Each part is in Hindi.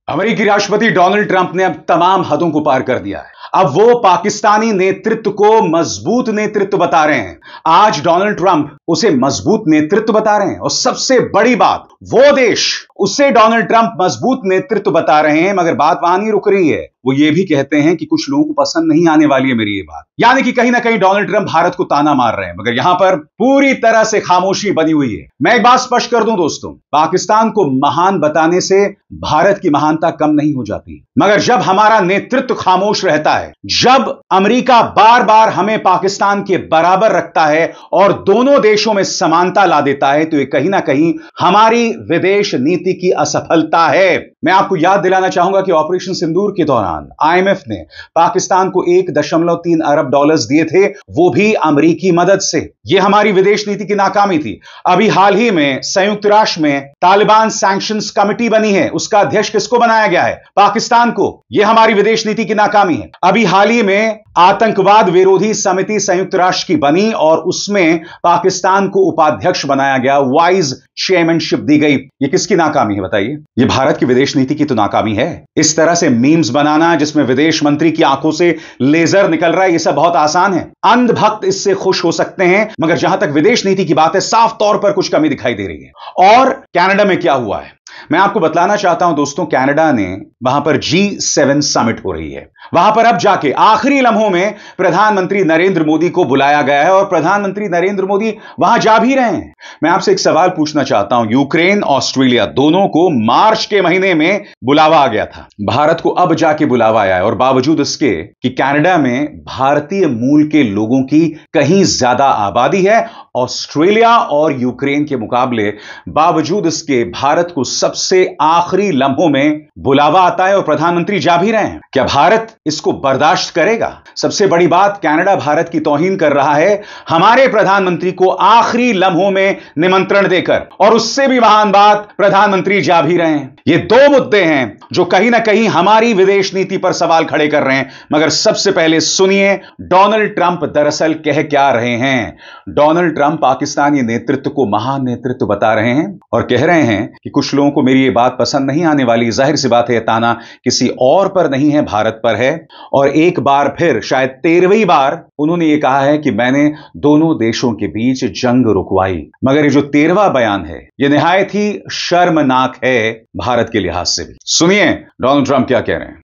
अमेरिकी राष्ट्रपति डोनाल्ड ट्रंप ने अब तमाम हदों को पार कर दिया है। अब वो पाकिस्तानी नेतृत्व को मजबूत नेतृत्व बता रहे हैं। आज डोनाल्ड ट्रंप उसे मजबूत नेतृत्व बता रहे हैं और सबसे बड़ी बात, वो देश उसे डोनाल्ड ट्रंप मजबूत नेतृत्व बता रहे हैं, मगर बात वहां नहीं रुक रही है। वो ये भी कहते हैं कि कुछ लोगों को पसंद नहीं आने वाली है मेरी ये बात। यानी कि कहीं ना कहीं डोनाल्ड ट्रंप भारत को ताना मार रहे हैं, मगर यहां पर पूरी तरह से खामोशी बनी हुई है। मैं एक बात स्पष्ट कर दूं दोस्तों, पाकिस्तान को महान बताने से भारत की महानता कम नहीं हो जाती, मगर जब हमारा नेतृत्व खामोश रहता है, जब अमेरिका बार बार हमें पाकिस्तान के बराबर रखता है और दोनों देशों में समानता ला देता है, तो ये कहीं ना कहीं हमारी विदेश नीति की असफलता है। मैं आपको याद दिलाना चाहूंगा कि ऑपरेशन सिंदूर के दौरान आईएमएफ ने पाकिस्तान को 1.3 अरब डॉलर्स दिए थे, वो भी अमेरिकी मदद से। यह हमारी विदेश नीति की नाकामी थी। अभी हाल ही में संयुक्त राष्ट्र में तालिबान सैंक्शंस कमेटी बनी है, उसका अध्यक्ष किसको बनाया गया है? पाकिस्तान को। यह हमारी विदेश नीति की नाकामी है। अभी हाल ही में आतंकवाद विरोधी समिति संयुक्त राष्ट्र की बनी और उसमें पाकिस्तान को उपाध्यक्ष बनाया गया, वाइस चेयरमैनशिप दी गई। यह किसकी नाकामी है बताइए? यह भारत की विदेश नीति की तो नाकामी है। इस तरह से मीम्स बनाना जिसमें विदेश मंत्री की आंखों से लेजर निकल रहा है, यह सब बहुत आसान है। अंधभक्त इससे खुश हो सकते हैं, मगर जहां तक विदेश नीति की बात है, साफ तौर पर कुछ कमी दिखाई दे रही है। और कनाडा में क्या हुआ है मैं आपको बतलाना चाहता हूं दोस्तों। कनाडा ने वहां पर G7 समिट हो रही है, वहां पर अब जाके आखिरी लम्हों में प्रधानमंत्री नरेंद्र मोदी को बुलाया गया है और प्रधानमंत्री नरेंद्र मोदी वहां जा भी रहे हैं। मैं आपसे एक सवाल पूछना चाहता हूं, यूक्रेन ऑस्ट्रेलिया दोनों को मार्च के महीने में बुलावा आ गया था, भारत को अब जाके बुलावा आया है, और बावजूद इसके कि कनाडा में भारतीय मूल के लोगों की कहीं ज्यादा आबादी है ऑस्ट्रेलिया और यूक्रेन के मुकाबले, बावजूद इसके भारत को सबसे आखिरी लम्हों में बुलावा आता है और प्रधानमंत्री जा भी रहे हैं। क्या भारत इसको बर्दाश्त करेगा? सबसे बड़ी बात, कनाडा भारत की तौहीन कर रहा है हमारे प्रधानमंत्री को आखिरी लम्हों में निमंत्रण देकर, और उससे भी महान बात, प्रधानमंत्री जा भी रहे हैं। ये दो मुद्दे हैं जो कहीं ना कहीं हमारी विदेश नीति पर सवाल खड़े कर रहे हैं। मगर सबसे पहले सुनिए डोनाल्ड ट्रंप दरअसल कह क्या रहे हैं। डोनाल्ड ट्रंप पाकिस्तानी नेतृत्व को महान नेतृत्व बता रहे हैं और कह रहे हैं कि कुछ लोगों को मेरी ये बात पसंद नहीं आने वाली। जाहिर सी बात है, ताना किसी और पर नहीं है, भारत पर है। और एक बार फिर, शायद 13वीं बार उन्होंने ये कहा है कि मैंने दोनों देशों के बीच जंग रुकवाई। मगर ये जो 13वां बयान है, यह निहायत ही शर्मनाक है भारत के लिहाज से भी। सुनिए डोनाल्ड ट्रंप क्या कह रहे हैं।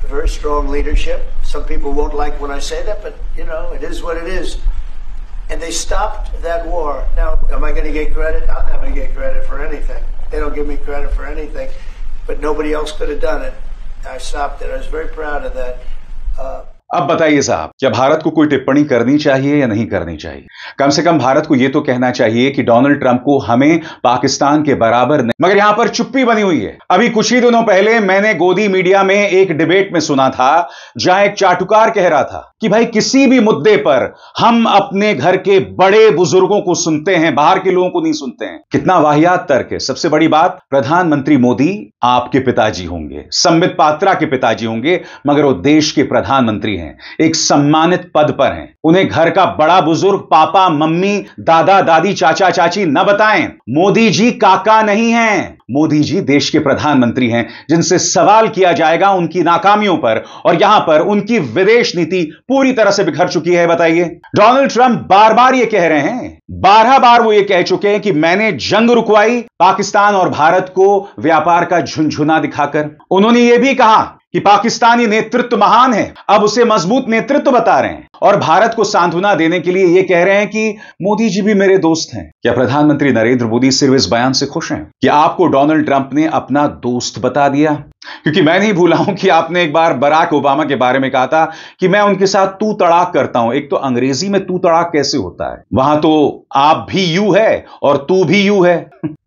Very strong leadership. Some people won't like when I say that, but you know, it is what it is. And they stopped that war. Now, am I going to get credit? I'm not going to get credit for anything. They don't give me credit for anything, but nobody else could have done it. I stopped it. I was very proud of that. अब बताइए साहब, क्या भारत को कोई टिप्पणी करनी चाहिए या नहीं करनी चाहिए? कम से कम भारत को यह तो कहना चाहिए कि डोनाल्ड ट्रंप को हमें पाकिस्तान के बराबर नहीं, मगर यहां पर चुप्पी बनी हुई है। अभी कुछ ही दिनों पहले मैंने गोदी मीडिया में एक डिबेट में सुना था, जहां एक चाटुकार कह रहा था कि भाई किसी भी मुद्दे पर हम अपने घर के बड़े बुजुर्गों को सुनते हैं, बाहर के लोगों को नहीं सुनते हैं। कितना वाहियात तर्क है। सबसे बड़ी बात, प्रधानमंत्री मोदी आपके पिताजी होंगे, संबित पात्रा के पिताजी होंगे, मगर वो देश के प्रधानमंत्री हैं, एक सम्मानित पद पर हैं। उन्हें घर का बड़ा बुजुर्ग, पापा, मम्मी, दादा, दादी, चाचा, चाची न बताएं। मोदी जी काका नहीं हैं, मोदी जी देश के प्रधानमंत्री हैं, जिनसे सवाल किया जाएगा उनकी नाकामियों पर, और यहां पर उनकी विदेश नीति पूरी तरह से बिखर चुकी है। बताइए, डोनाल्ड ट्रंप बार बार यह कह रहे हैं, 12 बार वो ये कह चुके हैं कि मैंने जंग रुकवाई पाकिस्तान और भारत को व्यापार का झुनझुना दिखाकर। उन्होंने यह भी कहा कि पाकिस्तानी नेतृत्व महान है, अब उसे मजबूत नेतृत्व बता रहे हैं, और भारत को सांत्वना देने के लिए यह कह रहे हैं कि मोदी जी भी मेरे दोस्त हैं। क्या प्रधानमंत्री नरेंद्र मोदी सिर्फ इस बयान से खुश हैं कि आपको डोनाल्ड ट्रंप ने अपना दोस्त बता दिया? क्योंकि मैं नहीं भूला हूं कि आपने एक बार बराक ओबामा के बारे में कहा था कि मैं उनके साथ तू तड़ाक करता हूं। एक तो अंग्रेजी में तू तड़ाक कैसे होता है? वहां तो आप भी यू है और तू भी यू है,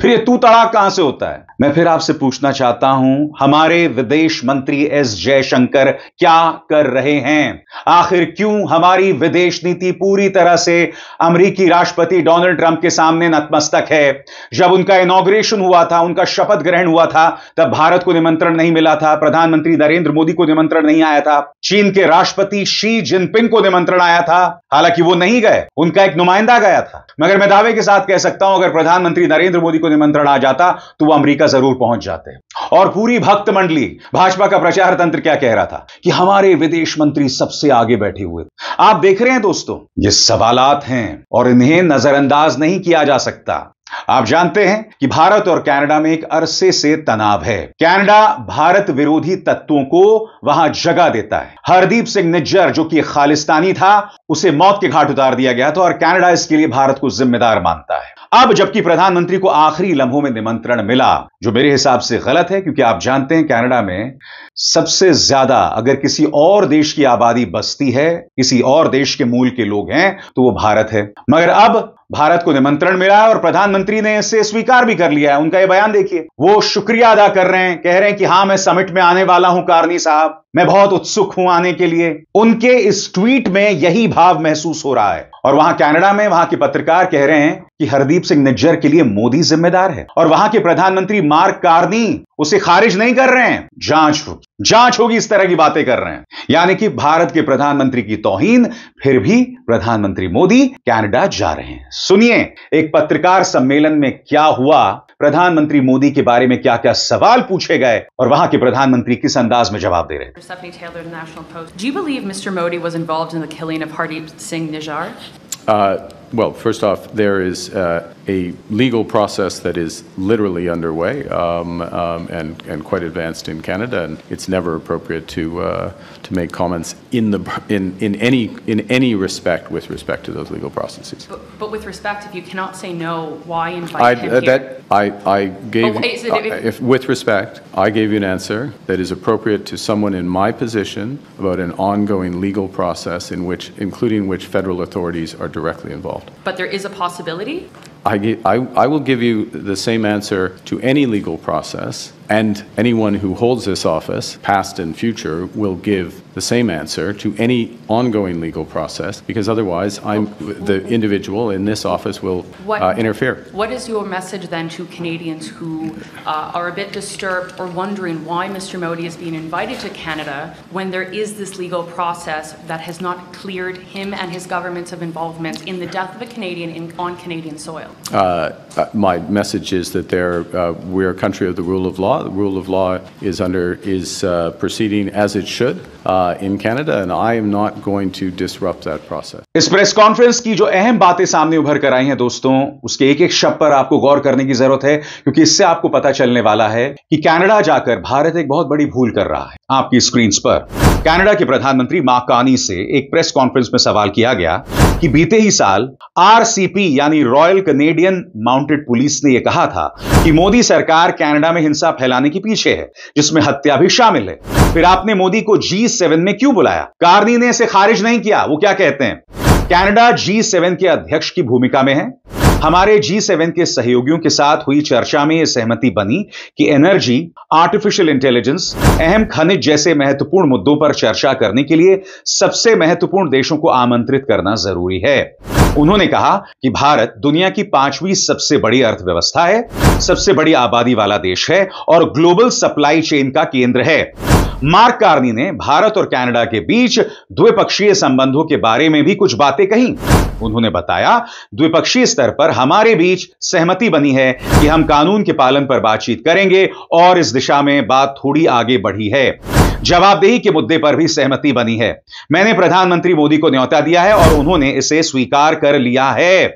फिर ये तू तड़ाक कहां से होता है? मैं फिर आपसे पूछना चाहता हूं, हमारे विदेश मंत्री एस जयशंकर क्या कर रहे हैं? आखिर क्यों हमारी विदेश नीति पूरी तरह से अमेरिकी राष्ट्रपति डोनाल्ड ट्रंप के सामने नतमस्तक है। जब उनका इनॉग्रेशन हुआ था, उनका शपथ ग्रहण हुआ था, तब भारत को निमंत्रण नहीं मिला था, प्रधानमंत्री नरेंद्र मोदी को निमंत्रण नहीं आया था, चीन के राष्ट्रपति शी जिनपिंग को निमंत्रण आया था, हालांकि वो नहीं गए, उनका एक नुमाइंदा गया था। मगर मैं दावे के साथ कह सकता हूं, अगर प्रधानमंत्री नरेंद्र मोदी को निमंत्रण आ जाता तो वो अमेरिका जरूर पहुंच जाते। और पूरी भक्त मंडली, भाजपा का प्रचार तंत्र क्या कह रहा था कि हमारे विदेश मंत्री सबसे आगे बैठे हुए। आप देख रहे हैं दोस्तों, ये सवालात हैं और इन्हें नजरअंदाज नहीं किया जा सकता। आप जानते हैं कि भारत और कनाडा में एक अरसे से तनाव है। कनाडा भारत विरोधी तत्वों को वहां जगह देता है। हरदीप सिंह निज्जर, जो कि खालिस्तानी था, उसे मौत के घाट उतार दिया गया था और कनाडा इसके लिए भारत को जिम्मेदार मानता है। अब जबकि प्रधानमंत्री को आखिरी लम्हों में निमंत्रण मिला, जो मेरे हिसाब से गलत है, क्योंकि आप जानते हैं कनाडा में सबसे ज्यादा अगर किसी और देश की आबादी बसती है, किसी और देश के मूल के लोग हैं, तो वो भारत है। मगर अब भारत को निमंत्रण मिला है और प्रधानमंत्री ने इसे स्वीकार भी कर लिया है। उनका यह बयान देखिए, वो शुक्रिया अदा कर रहे हैं, कह रहे हैं कि हां, मैं समिट में आने वाला हूं कारनी साहब, मैं बहुत उत्सुक हूं आने के लिए। उनके इस ट्वीट में यही भाव महसूस हो रहा है। और वहां कनाडा में वहां के पत्रकार कह रहे हैं कि हरदीप सिंह निज्जर के लिए मोदी जिम्मेदार है और वहां के प्रधानमंत्री मार्क कार्नी उसे खारिज नहीं कर रहे हैं, जांच होगी, इस तरह की बातें कर रहे हैं। यानी कि भारत के प्रधानमंत्री की तौहीन, फिर भी प्रधानमंत्री मोदी कनाडा जा रहे हैं। सुनिए एक पत्रकार सम्मेलन में क्या हुआ, प्रधानमंत्री मोदी के बारे में क्या क्या सवाल पूछे गए और वहां के प्रधानमंत्री किस अंदाज में जवाब दे रहे थे। Stephanie Taylor, the National Post. Do you believe Mr. Modi was involved in the killing of Hardeep Singh Nijjar? Well, first off, there is a legal process that is literally underway and quite advanced in Canada, and it's never appropriate to make comments in any respect with respect to those legal processes. But with respect, if you cannot say no, why invite him here? I gave with respect, I gave you an answer that is appropriate to someone in my position about an ongoing legal process including which federal authorities are directly involved. But there is a possibility? I will give you the same answer to any legal process, and anyone who holds this office, past and future, will give the same answer to any ongoing legal process, because otherwise the individual in this office will interfere. What is your message then to Canadians who are a bit disturbed or wondering why Mr. Modi is being invited to Canada when there is this legal process that has not cleared him and his governments of involvement in the death of a Canadian on Canadian soil? My message is that we're a country of the rule of law. The rule of law is proceeding as it should in Canada, and I am not going to disrupt that process. इस प्रेस कॉन्फ्रेंस की जो अहम बातें सामने उभर कर आई हैं दोस्तों, उसके एक एक शब्द पर आपको गौर करने की जरूरत है, क्योंकि इससे आपको पता चलने वाला है कि कनाडा जाकर भारत एक बहुत बड़ी भूल कर रहा है। आपकी स्क्रीन पर कनाडा के प्रधानमंत्री मार्क कार्नी से एक प्रेस कॉन्फ्रेंस में सवाल किया गया कि बीते ही साल आरसीपी यानी रॉयल कैनेडियन माउंटेड पुलिस ने यह कहा था कि मोदी सरकार कनाडा में हिंसा फैलाने के पीछे है, जिसमें हत्या भी शामिल है। फिर आपने मोदी को G7 में क्यों बुलाया? कार्नी ने इसे खारिज नहीं किया। वो क्या कहते हैं, कनाडा G7 के अध्यक्ष की भूमिका में है। हमारे G7 के सहयोगियों के साथ हुई चर्चा में यह सहमति बनी कि एनर्जी, आर्टिफिशियल इंटेलिजेंस, अहम खनिज जैसे महत्वपूर्ण मुद्दों पर चर्चा करने के लिए सबसे महत्वपूर्ण देशों को आमंत्रित करना जरूरी है। उन्होंने कहा कि भारत दुनिया की 5वीं सबसे बड़ी अर्थव्यवस्था है, सबसे बड़ी आबादी वाला देश है और ग्लोबल सप्लाई चेन का केंद्र है। मार्क कार्नी ने भारत और कनाडा के बीच द्विपक्षीय संबंधों के बारे में भी कुछ बातें कही। उन्होंने बताया, द्विपक्षीय स्तर पर हमारे बीच सहमति बनी है कि हम कानून के पालन पर बातचीत करेंगे और इस दिशा में बात थोड़ी आगे बढ़ी है। जवाबदेही के मुद्दे पर भी सहमति बनी है। मैंने प्रधानमंत्री मोदी को न्योता दिया है और उन्होंने इसे स्वीकार कर लिया है।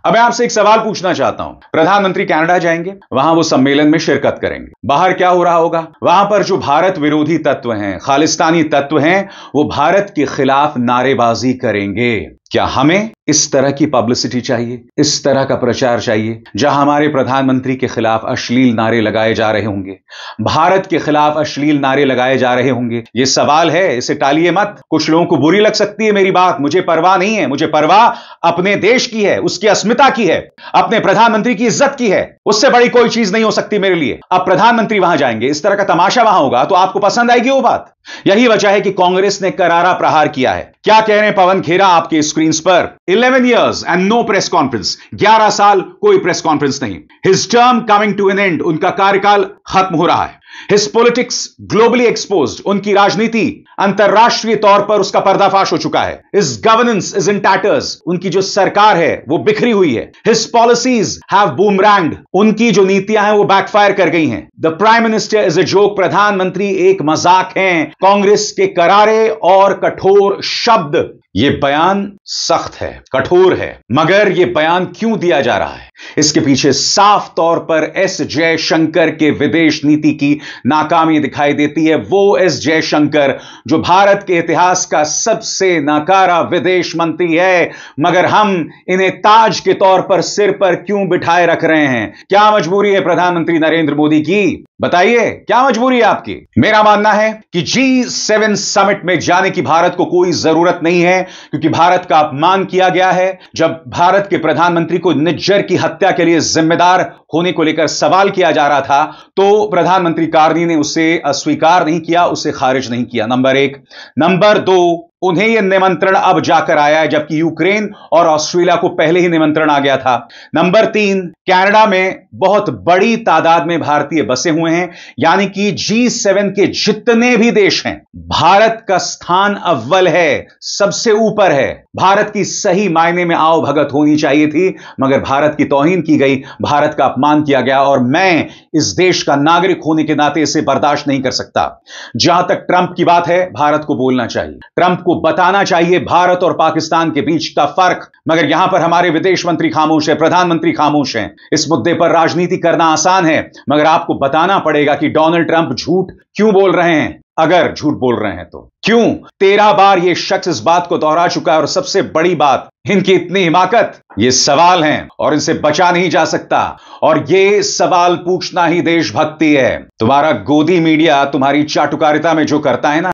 अब मैं आपसे एक सवाल पूछना चाहता हूं, प्रधानमंत्री कनाडा जाएंगे, वहां वो सम्मेलन में शिरकत करेंगे, बाहर क्या हो रहा होगा? वहां पर जो भारत विरोधी तत्व हैं, खालिस्तानी तत्व हैं, वो भारत के खिलाफ नारेबाजी करेंगे। क्या हमें इस तरह की पब्लिसिटी चाहिए, इस तरह का प्रचार चाहिए, जहां हमारे प्रधानमंत्री के खिलाफ अश्लील नारे लगाए जा रहे होंगे, भारत के खिलाफ अश्लील नारे लगाए जा रहे होंगे? यह सवाल है, इसे टालिए मत। कुछ लोगों को बुरी लग सकती है मेरी बात, मुझे परवाह नहीं है। मुझे परवाह अपने देश की है, उसकी अस्मिता की है, अपने प्रधानमंत्री की इज्जत की है। उससे बड़ी कोई चीज नहीं हो सकती मेरे लिए। अब प्रधानमंत्री वहां जाएंगे, इस तरह का तमाशा वहां होगा, तो आपको पसंद आएगी वो बात? यही वजह है कि कांग्रेस ने करारा प्रहार किया है। क्या कह रहे हैं पवन खेरा आपके स्क्रीन पर? 11 years and no press conference, 11 साल कोई प्रेस कॉन्फ्रेंस नहीं। His term coming to an end, उनका कार्यकाल खत्म हो रहा है। हिज पॉलिटिक्स ग्लोबली एक्सपोज्ड, उनकी राजनीति अंतरराष्ट्रीय तौर पर उसका पर्दाफाश हो चुका है। हिज गवर्नेंस इज इन टैटर्स, उनकी जो सरकार है वो बिखरी हुई है। हिज पॉलिसीज हैव बूमरैंग्ड, उनकी जो नीतियां हैं वो बैकफायर कर गई हैं। The prime minister is a joke, प्रधानमंत्री एक मजाक हैं। कांग्रेस के करारे और कठोर शब्द, ये बयान सख्त है, कठोर है, मगर यह बयान क्यों दिया जा रहा है? इसके पीछे साफ तौर पर एस जयशंकर के विदेश नीति की नाकामी दिखाई देती है। वो एस जयशंकर जो भारत के इतिहास का सबसे नाकारा विदेश मंत्री है, मगर हम इन्हें ताज के तौर पर सिर पर क्यों बिठाए रख रहे हैं? क्या मजबूरी है प्रधानमंत्री नरेंद्र मोदी की? बताइए, क्या मजबूरी है आपकी? मेरा मानना है कि G7 समिट में जाने की भारत को कोई जरूरत नहीं है, क्योंकि भारत का अपमान किया गया है। जब भारत के प्रधानमंत्री को निज्जर की हत्या के लिए जिम्मेदार होने को लेकर सवाल किया जा रहा था, तो प्रधानमंत्री कारनी ने उसे अस्वीकार नहीं किया, उसे खारिज नहीं किया। नंबर 1। नंबर 2, उन्हें यह निमंत्रण अब जाकर आया है, जबकि यूक्रेन और ऑस्ट्रेलिया को पहले ही निमंत्रण आ गया था। नंबर 3, कनाडा में बहुत बड़ी तादाद में भारतीय बसे हुए हैं, यानी कि G7 के जितने भी देश हैं, भारत का स्थान अव्वल है, सबसे ऊपर है। भारत की सही मायने में आओ भगत होनी चाहिए थी, मगर भारत की तौहीन की गई, भारत का अपमान किया गया, और मैं इस देश का नागरिक होने के नाते इसे बर्दाश्त नहीं कर सकता। जहां तक ट्रंप की बात है, भारत को बोलना चाहिए, ट्रंप को बताना चाहिए भारत और पाकिस्तान के बीच का फर्क, मगर यहां पर हमारे विदेश मंत्री खामोश है, प्रधानमंत्री खामोश हैं। इस मुद्दे पर राजनीति करना आसान है, मगर आपको बताना पड़ेगा कि डोनाल्ड ट्रंप झूठ क्यों बोल रहे हैं। अगर झूठ बोल रहे हैं तो क्यों? 13 बार यह शख्स इस बात को दोहरा चुका है, और सबसे बड़ी बात, इनकी इतनी हिमाकत, ये सवाल हैं और इनसे बचा नहीं जा सकता, और ये सवाल पूछना ही देशभक्ति है। तुम्हारा गोदी मीडिया तुम्हारी चाटुकारिता में जो करता है ना,